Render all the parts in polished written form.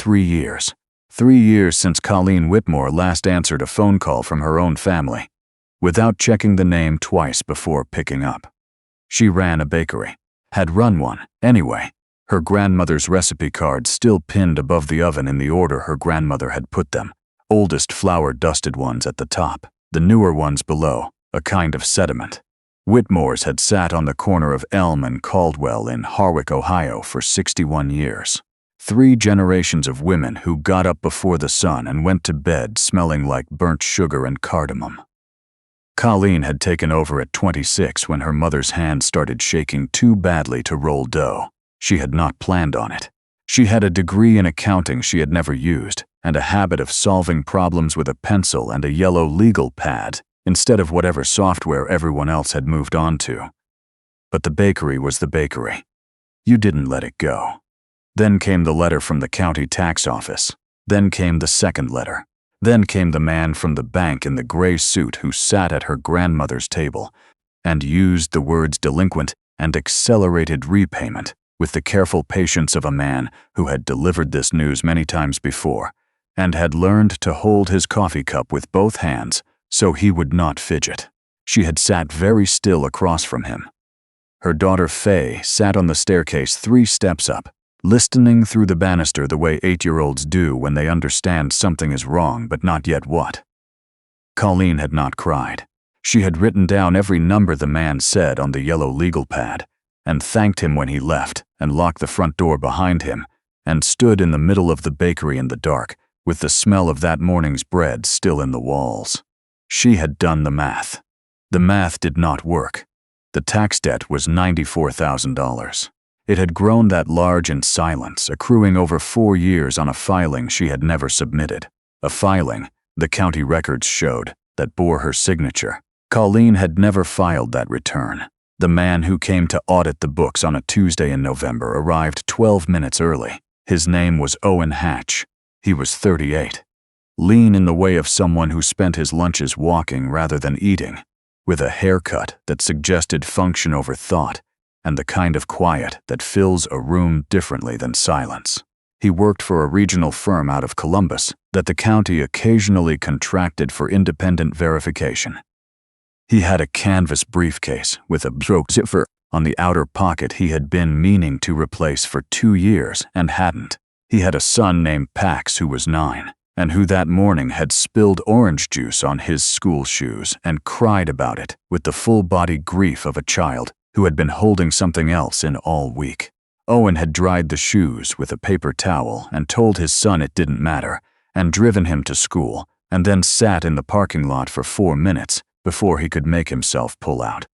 3 years. 3 years since Colleen Whitmore last answered a phone call from her own family, without checking the name twice before picking up. She ran a bakery. Had run one, anyway. Her grandmother's recipe cards still pinned above the oven in the order her grandmother had put them. Oldest flour-dusted ones at the top, the newer ones below, a kind of sediment. Whitmore's had sat on the corner of Elm and Caldwell in Harwick, Ohio for 61 years. 3 generations of women who got up before the sun and went to bed smelling like burnt sugar and cardamom. Colleen had taken over at 26 when her mother's hand started shaking too badly to roll dough. She had not planned on it. She had a degree in accounting she had never used, and a habit of solving problems with a pencil and a yellow legal pad, instead of whatever software everyone else had moved on to. But the bakery was the bakery. You didn't let it go. Then came the letter from the county tax office. Then came the second letter. Then came the man from the bank in the gray suit who sat at her grandmother's table and used the words delinquent and accelerated repayment with the careful patience of a man who had delivered this news many times before and had learned to hold his coffee cup with both hands so he would not fidget. She had sat very still across from him. Her daughter Faye sat on the staircase 3 steps up, listening through the banister the way 8-year-olds do when they understand something is wrong but not yet what. Colleen had not cried. She had written down every number the man said on the yellow legal pad, and thanked him when he left, and locked the front door behind him, and stood in the middle of the bakery in the dark, with the smell of that morning's bread still in the walls. She had done the math. The math did not work. The tax debt was $94,000. It had grown that large in silence, accruing over 4 years on a filing she had never submitted. A filing, the county records showed, that bore her signature. Colleen had never filed that return. The man who came to audit the books on a Tuesday in November arrived 12 minutes early. His name was Owen Hatch. He was 38. Lean in the way of someone who spent his lunches walking rather than eating, with a haircut that suggested function over thought, and the kind of quiet that fills a room differently than silence. He worked for a regional firm out of Columbus that the county occasionally contracted for independent verification. He had a canvas briefcase with a zipper on the outer pocket he had been meaning to replace for 2 years and hadn't. He had a son named Pax who was 9, and who that morning had spilled orange juice on his school shoes and cried about it with the full-body grief of a child who had been holding something else in all week. Owen had dried the shoes with a paper towel and told his son it didn't matter, and driven him to school, and then sat in the parking lot for 4 minutes before he could make himself pull out.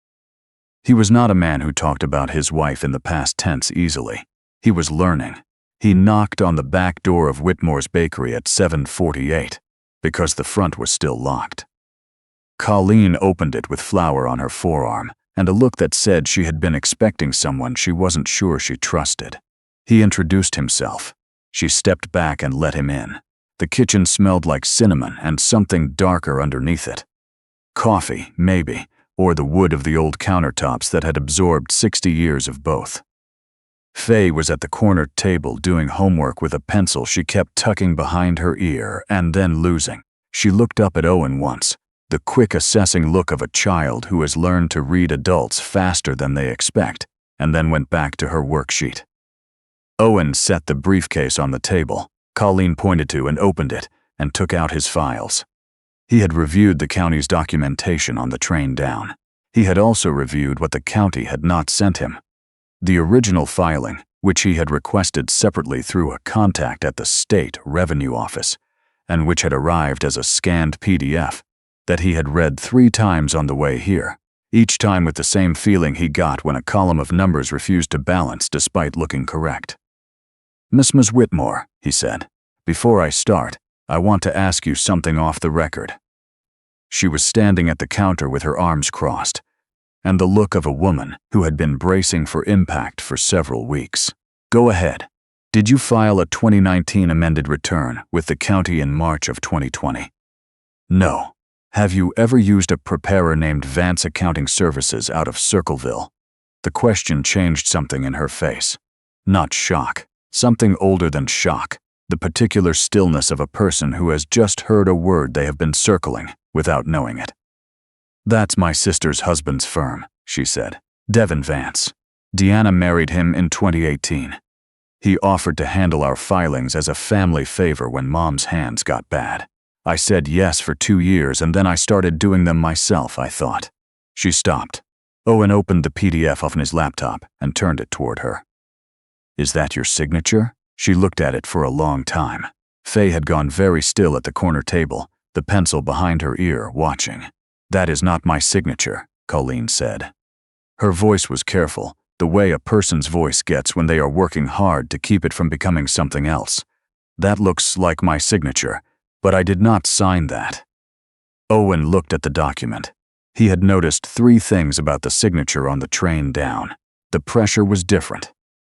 He was not a man who talked about his wife in the past tense easily. He was learning. He knocked on the back door of Whitmore's bakery at 7:48, because the front was still locked. Colleen opened it with flour on her forearm, and a look that said she had been expecting someone she wasn't sure she trusted. He introduced himself. She stepped back and let him in. The kitchen smelled like cinnamon and something darker underneath it. Coffee, maybe, or the wood of the old countertops that had absorbed 60 years of both. Faye was at the corner table doing homework with a pencil she kept tucking behind her ear and then losing. She looked up at Owen once, the quick assessing look of a child who has learned to read adults faster than they expect, and then went back to her worksheet. Owen set the briefcase on the table. Colleen pointed to and opened it and took out his files. He had reviewed the county's documentation on the train down. He had also reviewed what the county had not sent him. The original filing, which he had requested separately through a contact at the state revenue office, and which had arrived as a scanned PDF, that he had read 3 times on the way here, each time with the same feeling he got when a column of numbers refused to balance despite looking correct. "Ms. Whitmore," he said, "before I start, I want to ask you something off the record." She was standing at the counter with her arms crossed, and the look of a woman who had been bracing for impact for several weeks. "Go ahead. Did you file a 2019 amended return with the county in March of 2020? No. Have you ever used a preparer named Vance Accounting Services out of Circleville?" The question changed something in her face. Not shock. Something older than shock. the particular stillness of a person who has just heard a word they have been circling without knowing it. "That's my sister's husband's firm," she said. "Devin Vance. Deanna married him in 2018. He offered to handle our filings as a family favor when Mom's hands got bad. I said yes for 2 years and then I started doing them myself, I thought." She stopped. Owen opened the PDF on his laptop and turned it toward her. "Is that your signature?" She looked at it for a long time. Faye had gone very still at the corner table, the pencil behind her ear, watching. "That is not my signature," Colleen said. Her voice was careful, the way a person's voice gets when they are working hard to keep it from becoming something else. "That looks like my signature, but I did not sign that." Owen looked at the document. He had noticed 3 things about the signature on the train down. The pressure was different.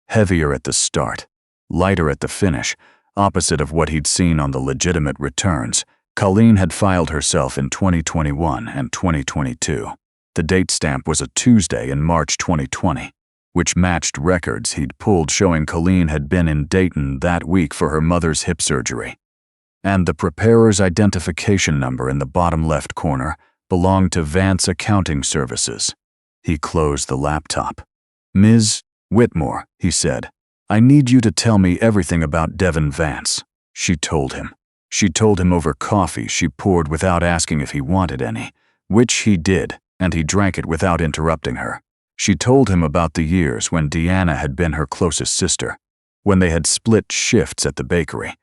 Heavier at the start, lighter at the finish, opposite of what he'd seen on the legitimate returns. Colleen had filed herself in 2021 and 2022. The date stamp was a Tuesday in March 2020, which matched records he'd pulled showing Colleen had been in Dayton that week for her mother's hip surgery. And the preparer's identification number in the bottom left corner belonged to Vance Accounting Services. He closed the laptop. "Ms. Whitmore," he said, "I need you to tell me everything about Devin Vance." She told him. She told him over coffee she poured without asking if he wanted any, which he did, and he drank it without interrupting her. She told him about the years when Deanna had been her closest sister, when they had split shifts at the bakery,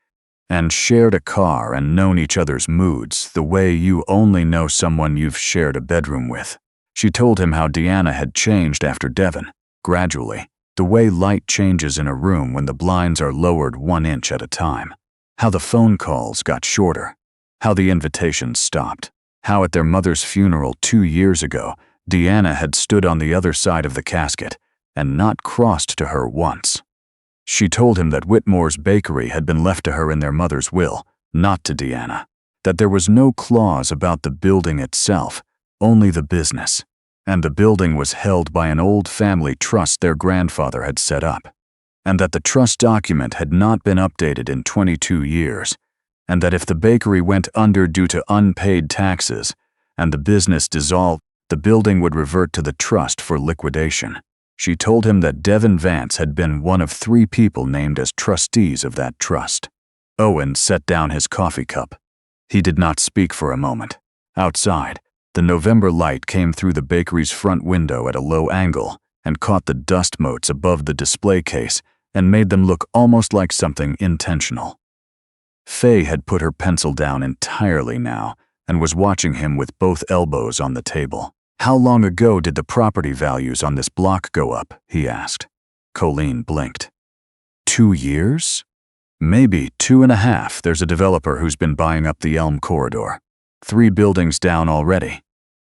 and shared a car and known each other's moods the way you only know someone you've shared a bedroom with. She told him how Deanna had changed after Devin, gradually, the way light changes in a room when the blinds are lowered 1 inch at a time, how the phone calls got shorter, how the invitations stopped, how at their mother's funeral 2 years ago, Deanna had stood on the other side of the casket and not crossed to her once. She told him that Whitmore's bakery had been left to her in their mother's will, not to Deanna, that there was no clause about the building itself, only the business, and the building was held by an old family trust their grandfather had set up, and that the trust document had not been updated in 22 years, and that if the bakery went under due to unpaid taxes and the business dissolved, the building would revert to the trust for liquidation. She told him that Devin Vance had been one of 3 people named as trustees of that trust. Owen set down his coffee cup. He did not speak for a moment. Outside, the November light came through the bakery's front window at a low angle and caught the dust motes above the display case and made them look almost like something intentional. Faye had put her pencil down entirely now and was watching him with both elbows on the table. "How long ago did the property values on this block go up?" he asked. Colleen blinked. 2 years? Maybe 2.5. There's a developer who's been buying up the Elm Corridor. 3 buildings down already.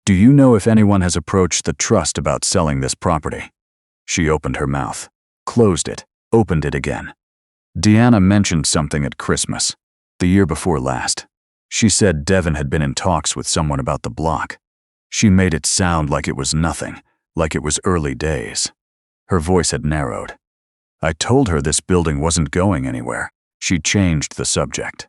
Do you know if anyone has approached the trust about selling this property? She opened her mouth, closed it, opened it again. Deanna mentioned something at Christmas, the year before last. She said Devin had been in talks with someone about the block. She made it sound like it was nothing, like it was early days. Her voice had narrowed. I told her this building wasn't going anywhere. She changed the subject.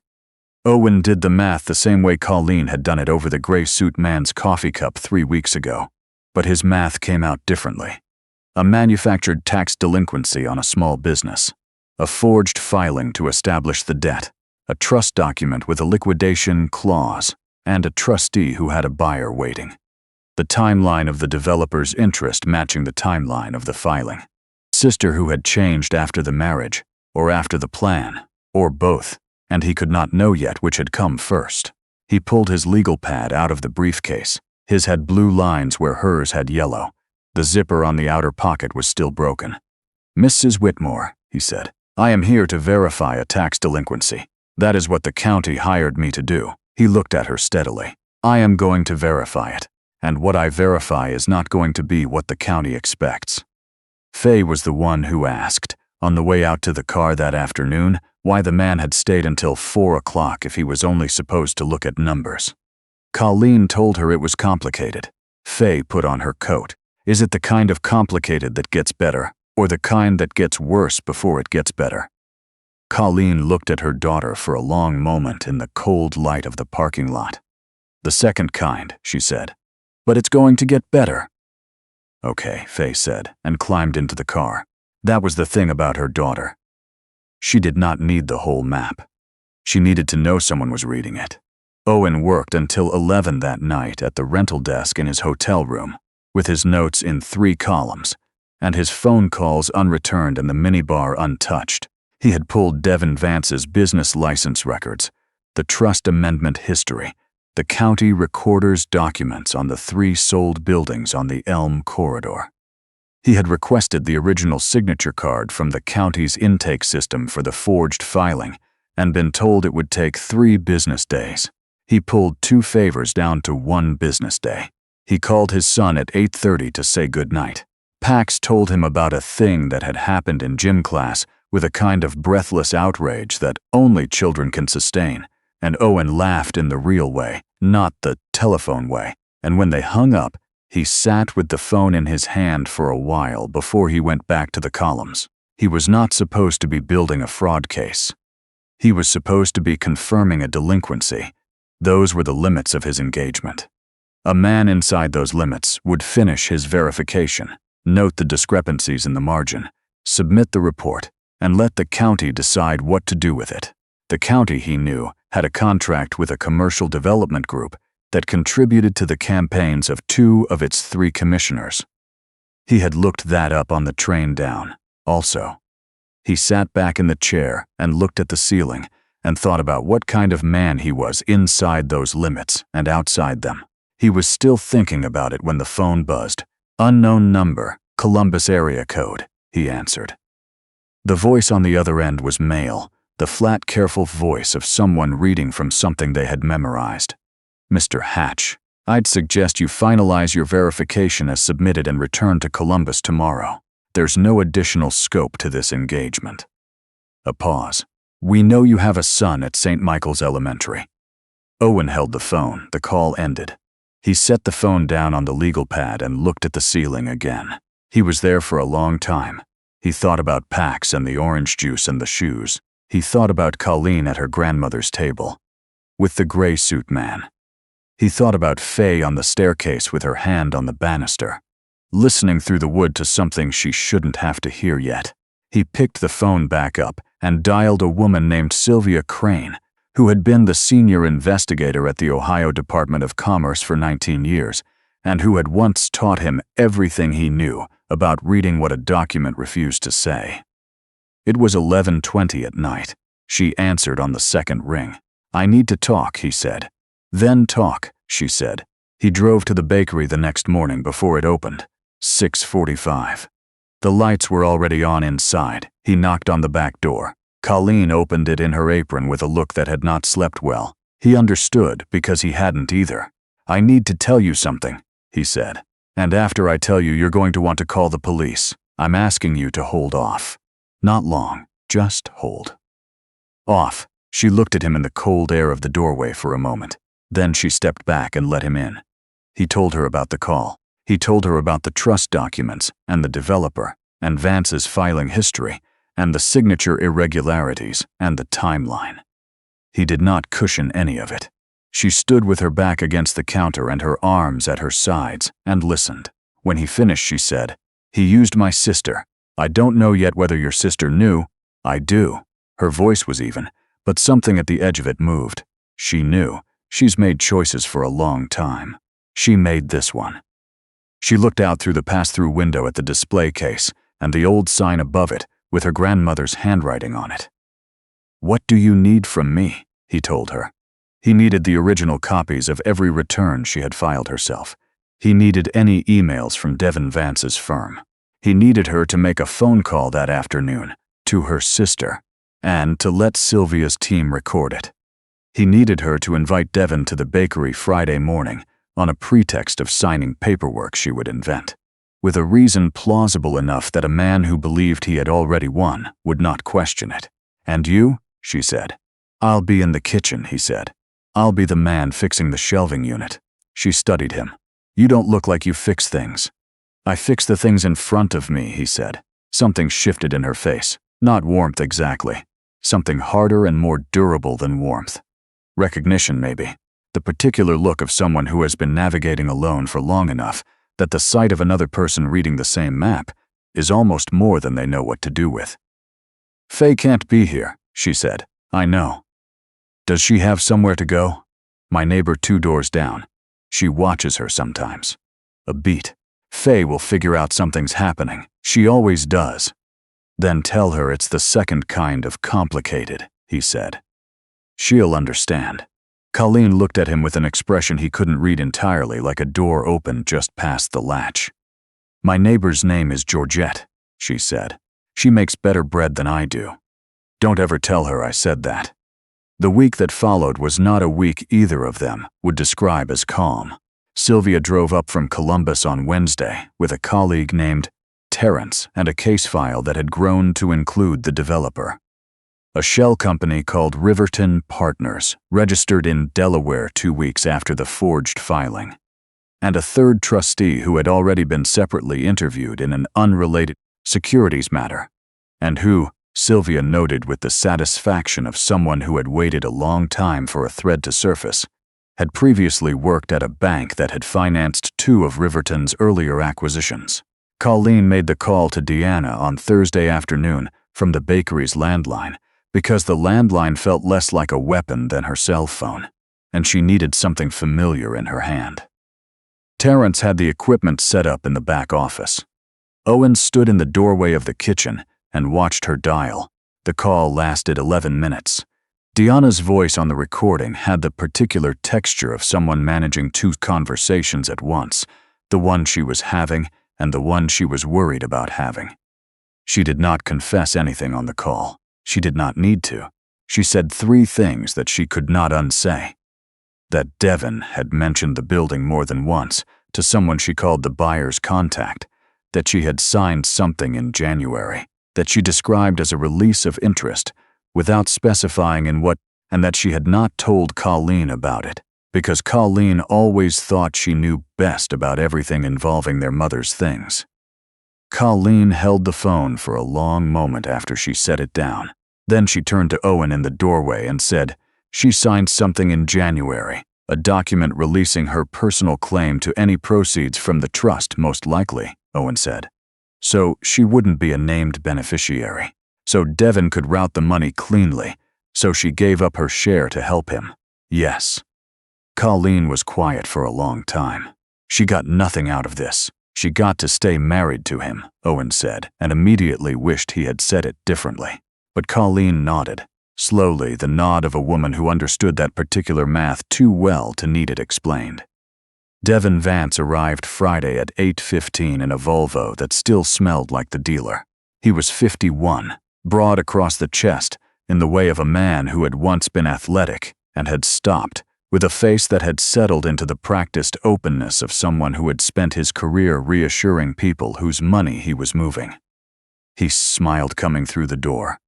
Owen did the math the same way Colleen had done it over the gray suit man's coffee cup 3 weeks ago, but his math came out differently. A manufactured tax delinquency on a small business, a forged filing to establish the debt, a trust document with a liquidation clause, and a trustee who had a buyer waiting. The timeline of the developer's interest matching the timeline of the filing. Sister who had changed after the marriage, or after the plan, or both, and he could not know yet which had come first. He pulled his legal pad out of the briefcase. His had blue lines where hers had yellow. The zipper on the outer pocket was still broken. "Mrs. Whitmore," he said, "I am here to verify a tax delinquency. That is what the county hired me to do." He looked at her steadily. "I am going to verify it, and what I verify is not going to be what the county expects." Faye was the one who asked, on the way out to the car that afternoon, why the man had stayed until 4 o'clock if he was only supposed to look at numbers. Colleen told her it was complicated. Faye put on her coat. Is it the kind of complicated that gets better, or the kind that gets worse before it gets better? Colleen looked at her daughter for a long moment in the cold light of the parking lot. "The second kind," she said. "But it's going to get better." "Okay," Faye said, and climbed into the car. That was the thing about her daughter. She did not need the whole map. She needed to know someone was reading it. Owen worked until 11 that night at the rental desk in his hotel room, with his notes in 3 columns, and his phone calls unreturned and the minibar untouched. He had pulled Devin Vance's business license records, the trust amendment history, the county recorder's documents on the 3 sold buildings on the Elm corridor. He had requested the original signature card from the county's intake system for the forged filing and been told it would take 3 business days. He pulled 2 favors down to 1 business day. He called his son at 8:30 to say goodnight. Pax told him about a thing that had happened in gym class with a kind of breathless outrage that only children can sustain, and Owen laughed in the real way, not the telephone way, and when they hung up, he sat with the phone in his hand for a while before he went back to the columns. He was not supposed to be building a fraud case. He was supposed to be confirming a delinquency. Those were the limits of his engagement. A man inside those limits would finish his verification, note the discrepancies in the margin, submit the report, and let the county decide what to do with it. The county, he knew, had a contract with a commercial development group that contributed to the campaigns of 2 of its 3 commissioners. He had looked that up on the train down, also. He sat back in the chair and looked at the ceiling and thought about what kind of man he was inside those limits and outside them. He was still thinking about it when the phone buzzed. "Unknown number, Columbus area code," he answered. The voice on the other end was male, the flat, careful voice of someone reading from something they had memorized. "Mr. Hatch, I'd suggest you finalize your verification as submitted and return to Columbus tomorrow. There's no additional scope to this engagement." A pause. "We know you have a son at St. Michael's Elementary." Owen held the phone. The call ended. He set the phone down on the legal pad and looked at the ceiling again. He was there for a long time. He thought about Pax and the orange juice and the shoes. He thought about Colleen at her grandmother's table, with the gray suit man. He thought about Faye on the staircase with her hand on the banister, listening through the wood to something she shouldn't have to hear yet. He picked the phone back up and dialed a woman named Sylvia Crane, who had been the senior investigator at the Ohio Department of Commerce for 19 years, and who had once taught him everything he knew about reading what a document refused to say. It was 11:20 at night. She answered on the second ring. "I need to talk," he said. "Then talk," she said. He drove to the bakery the next morning before it opened. 6:45. The lights were already on inside. He knocked on the back door. Colleen opened it in her apron with a look that had not slept well. He understood because he hadn't either. "I need to tell you something," he said. "And after I tell you, you're going to want to call the police. I'm asking you to hold off. Not long, just hold." Off. She looked at him in the cold air of the doorway for a moment. Then she stepped back and let him in. He told her about the call. He told her about the trust documents and the developer and Vance's filing history and the signature irregularities and the timeline. He did not cushion any of it. She stood with her back against the counter and her arms at her sides and listened. When he finished, she said, "He used my sister. I don't know yet whether your sister knew." "I do." Her voice was even, but something at the edge of it moved. She knew. She's made choices for a long time. She made this one. She looked out through the pass-through window at the display case and the old sign above it with her grandmother's handwriting on it. "What do you need from me?" he told her. He needed the original copies of every return she had filed herself. He needed any emails from Devin Vance's firm. He needed her to make a phone call that afternoon to her sister and to let Sylvia's team record it. He needed her to invite Devin to the bakery Friday morning on a pretext of signing paperwork she would invent, with a reason plausible enough that a man who believed he had already won would not question it. "And you?" she said. "I'll be in the kitchen," he said. "I'll be the man fixing the shelving unit." She studied him. "You don't look like you fix things." "I fix the things in front of me," he said. Something shifted in her face. Not warmth exactly. Something harder and more durable than warmth. Recognition, maybe. The particular look of someone who has been navigating alone for long enough that the sight of another person reading the same map is almost more than they know what to do with. "Faye can't be here," she said. "I know." "Does she have somewhere to go?" "My neighbor 2 doors down. She watches her sometimes." A beat. "Faye will figure out something's happening. She always does." "Then tell her it's the second kind of complicated," he said. "She'll understand." Colleen looked at him with an expression he couldn't read entirely, like a door opened just past the latch. "My neighbor's name is Georgette," she said. "She makes better bread than I do. Don't ever tell her I said that." The week that followed was not a week either of them would describe as calm. Sylvia drove up from Columbus on Wednesday with a colleague named Terrence and a case file that had grown to include the developer. A shell company called Riverton Partners, registered in Delaware 2 weeks after the forged filing. And a third trustee who had already been separately interviewed in an unrelated securities matter, and who, Sylvia noted with the satisfaction of someone who had waited a long time for a thread to surface, had previously worked at a bank that had financed 2 of Riverton's earlier acquisitions. Colleen made the call to Deanna on Thursday afternoon from the bakery's landline because the landline felt less like a weapon than her cell phone, and she needed something familiar in her hand. Terrence had the equipment set up in the back office. Owen stood in the doorway of the kitchen and watched her dial. The call lasted 11 minutes. Deanna's voice on the recording had the particular texture of someone managing 2 conversations at once, the one she was having and the one she was worried about having. She did not confess anything on the call. She did not need to. She said 3 things that she could not unsay. That Devin had mentioned the building more than once to someone she called the buyer's contact, that she had signed something in January, that she described as a release of interest, without specifying in what, and that she had not told Colleen about it, because Colleen always thought she knew best about everything involving their mother's things. Colleen held the phone for a long moment after she set it down. Then she turned to Owen in the doorway and said, "She signed something in January, a document releasing her personal claim to any proceeds from the trust, most likely," Owen said. "So she wouldn't be a named beneficiary. So Devin could route the money cleanly. So she gave up her share to help him." "Yes." Colleen was quiet for a long time. "She got nothing out of this. She got to stay married to him," Owen said, and immediately wished he had said it differently. But Colleen nodded, slowly, the nod of a woman who understood that particular math too well to need it explained. Devin Vance arrived Friday at 8:15 in a Volvo that still smelled like the dealer. He was 51, broad across the chest, in the way of a man who had once been athletic and had stopped, with a face that had settled into the practiced openness of someone who had spent his career reassuring people whose money he was moving. He smiled coming through the door.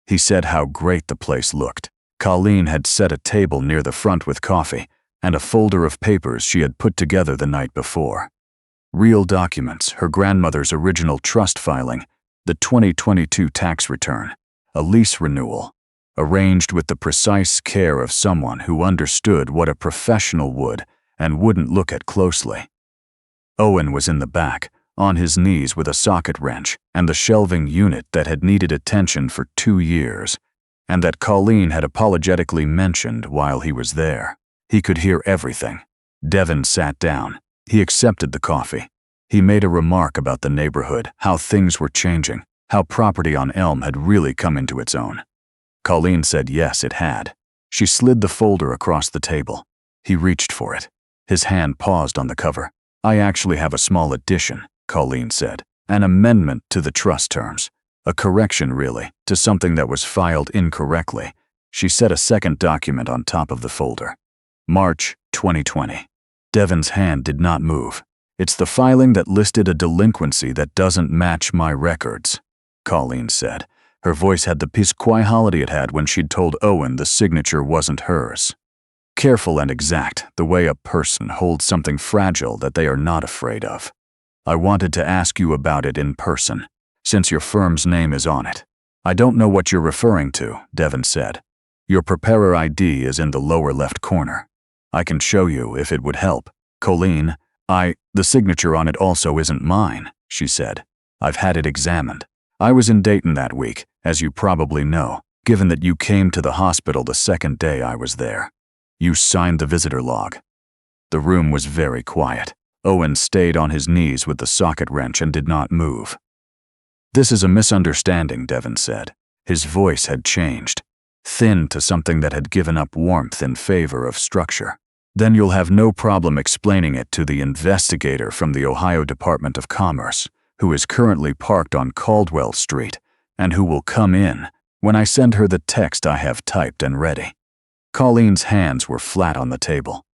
He said how great the place looked. Colleen had set a table near the front with coffee and a folder of papers she had put together the night before. Real documents, her grandmother's original trust filing, the 2022 tax return, a lease renewal, arranged with the precise care of someone who understood what a professional would and wouldn't look at closely. Owen was in the back, on his knees with a socket wrench and the shelving unit that had needed attention for 2 years, and that Colleen had apologetically mentioned while he was there. He could hear everything. Devin sat down. He accepted the coffee. He made a remark about the neighborhood, how things were changing, how property on Elm had really come into its own. Colleen said yes, it had. She slid the folder across the table. He reached for it. His hand paused on the cover. "I actually have a small addition," Colleen said. "An amendment to the trust terms. A correction, really, to something that was filed incorrectly." She set a second document on top of the folder. March 2020. Devin's hand did not move. "It's the filing that listed a delinquency that doesn't match my records," Colleen said. Her voice had the quality it had when she'd told Owen the signature wasn't hers. Careful and exact, the way a person holds something fragile that they are not afraid of. "I wanted to ask you about it in person, since your firm's name is on it." I don't know what you're referring to, Devon said. Your preparer ID is in the lower left corner. I can show you if it would help. Colleen, the signature on it also isn't mine, she said. I've had it examined. I was in Dayton that week, as you probably know, given that you came to the hospital the second day I was there. You signed the visitor log. The room was very quiet. Owen stayed on his knees with the socket wrench and did not move. This is a misunderstanding, Devon said. His voice had changed, thin to something that had given up warmth in favor of structure. Then you'll have no problem explaining it to the investigator from the Ohio Department of Commerce, who is currently parked on Caldwell Street, and who will come in when I send her the text I have typed and ready. Colleen's hands were flat on the table.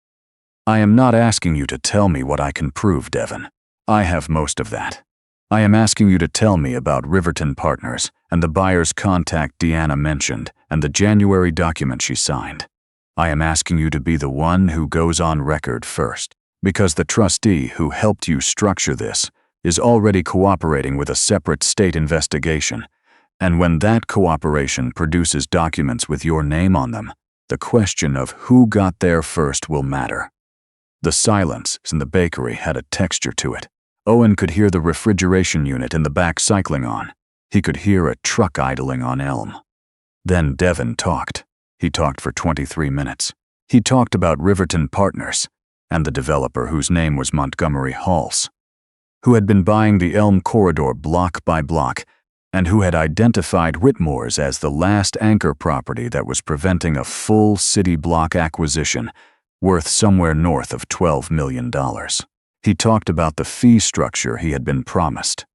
I am not asking you to tell me what I can prove, Devon. I have most of that. I am asking you to tell me about Riverton Partners and the buyer's contact Deanna mentioned and the January document she signed. I am asking you to be the one who goes on record first, because the trustee who helped you structure this is already cooperating with a separate state investigation, and when that cooperation produces documents with your name on them, the question of who got there first will matter. The silence in the bakery had a texture to it. Owen could hear the refrigeration unit in the back cycling on. He could hear a truck idling on Elm. Then Devon talked. He talked for 23 minutes. He talked about Riverton Partners and the developer whose name was Montgomery Halls, who had been buying the Elm corridor block by block and who had identified Whitmore's as the last anchor property that was preventing a full city block acquisition worth somewhere north of $12 million. He talked about the fee structure he had been promised.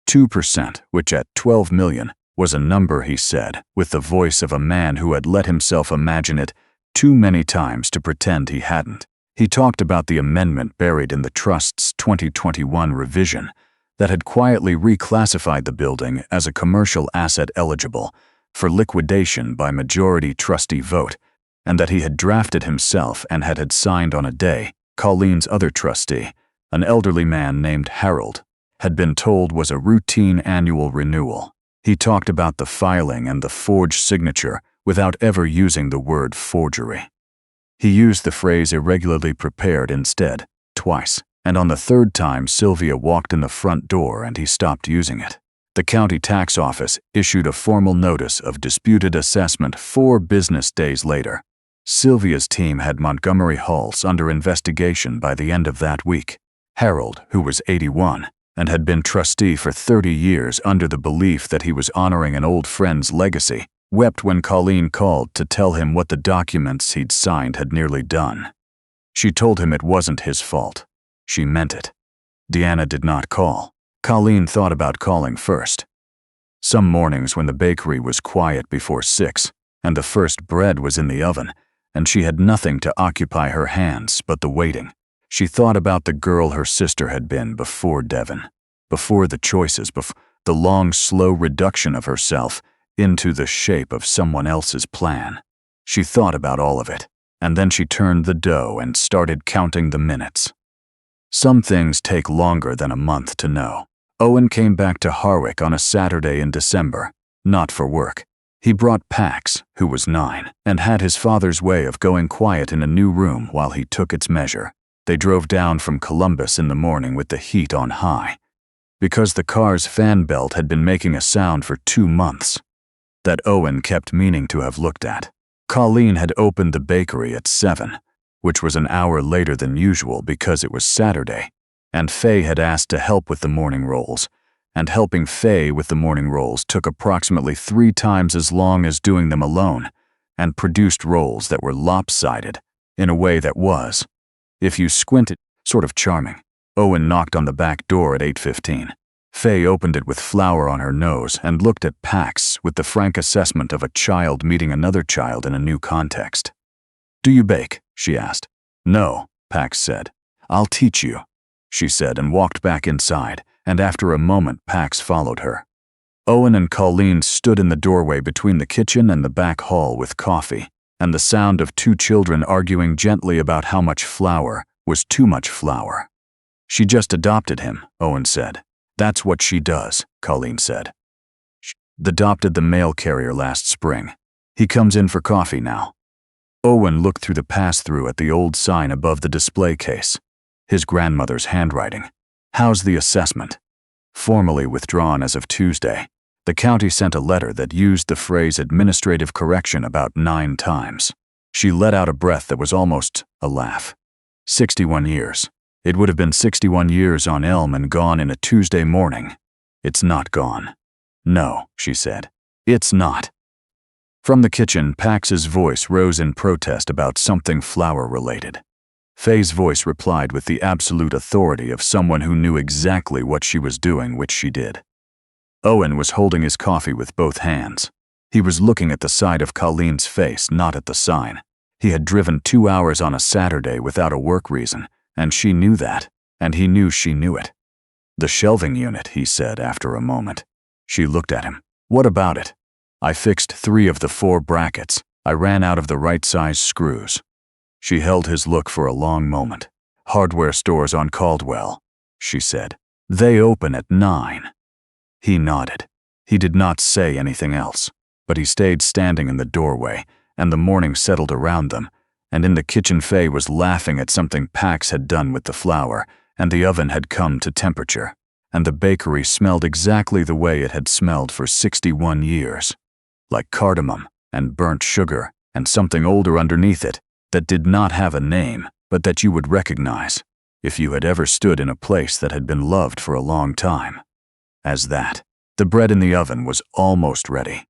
2%, which at $12 million was a number, he said, with the voice of a man who had let himself imagine it too many times to pretend he hadn't. He talked about the amendment buried in the trust's 2021 revision that had quietly reclassified the building as a commercial asset eligible for liquidation by majority trustee vote, and that he had drafted himself and had signed on a day Colleen's other trustee, an elderly man named Harold, had been told was a routine annual renewal. He talked about the filing and the forged signature without ever using the word forgery. He used the phrase irregularly prepared instead, twice, and on the third time Sylvia walked in the front door and he stopped using it. The county tax office issued a formal notice of disputed assessment 4 business days later. Sylvia's team had Montgomery Halls under investigation by the end of that week. Harold, who was 81, and had been trustee for 30 years under the belief that he was honoring an old friend's legacy, wept when Colleen called to tell him what the documents he'd signed had nearly done. She told him it wasn't his fault. She meant it. Deanna did not call. Colleen thought about calling first. Some mornings when the bakery was quiet before 6, and the first bread was in the oven, and she had nothing to occupy her hands but the waiting, she thought about the girl her sister had been before Devon, before the choices, before the long, slow reduction of herself into the shape of someone else's plan. She thought about all of it, and then she turned the dough and started counting the minutes. Some things take longer than a month to know. Owen came back to Harwick on a Saturday in December, not for work. He brought Pax, who was 9, and had his father's way of going quiet in a new room while he took its measure. They drove down from Columbus in the morning with the heat on high, because the car's fan belt had been making a sound for 2 months that Owen kept meaning to have looked at. Colleen had opened the bakery at 7, which was an hour later than usual because it was Saturday, and Faye had asked to help with the morning rolls, and helping Faye with the morning rolls took approximately 3 times as long as doing them alone, and produced rolls that were lopsided in a way that was, if you squinted, sort of charming. Owen knocked on the back door at 8:15. Faye opened it with flour on her nose and looked at Pax with the frank assessment of a child meeting another child in a new context. "Do you bake?" she asked. "No," Pax said. "I'll teach you," she said, and walked back inside, and after a moment Pax followed her. Owen and Colleen stood in the doorway between the kitchen and the back hall with coffee, and the sound of 2 children arguing gently about how much flour was too much flour. "She just adopted him," Owen said. "That's what she does," Colleen said. Adopted the mail carrier last spring. He comes in for coffee now. Owen looked through the pass-through at the old sign above the display case. His grandmother's handwriting. How's the assessment? Formally withdrawn as of Tuesday. The county sent a letter that used the phrase administrative correction about 9 times. She let out a breath that was almost a laugh. 61 years. It would have been 61 years on Elm and gone in a Tuesday morning. It's not gone. No, she said. It's not. From the kitchen, Pax's voice rose in protest about something flower-related. Faye's voice replied with the absolute authority of someone who knew exactly what she was doing, which she did. Owen was holding his coffee with both hands. He was looking at the side of Colleen's face, not at the sign. He had driven 2 hours on a Saturday without a work reason, and she knew that, and he knew she knew it. The shelving unit, he said after a moment. She looked at him. What about it? I fixed 3 of the 4 brackets. I ran out of the right size screws. She held his look for a long moment. Hardware stores on Caldwell, she said. They open at 9. He nodded. He did not say anything else, but he stayed standing in the doorway, and the morning settled around them, and in the kitchen Faye was laughing at something Pax had done with the flour, and the oven had come to temperature, and the bakery smelled exactly the way it had smelled for 61 years, like cardamom and burnt sugar and something older underneath it that did not have a name, but that you would recognize if you had ever stood in a place that had been loved for a long time. As that, the bread in the oven was almost ready.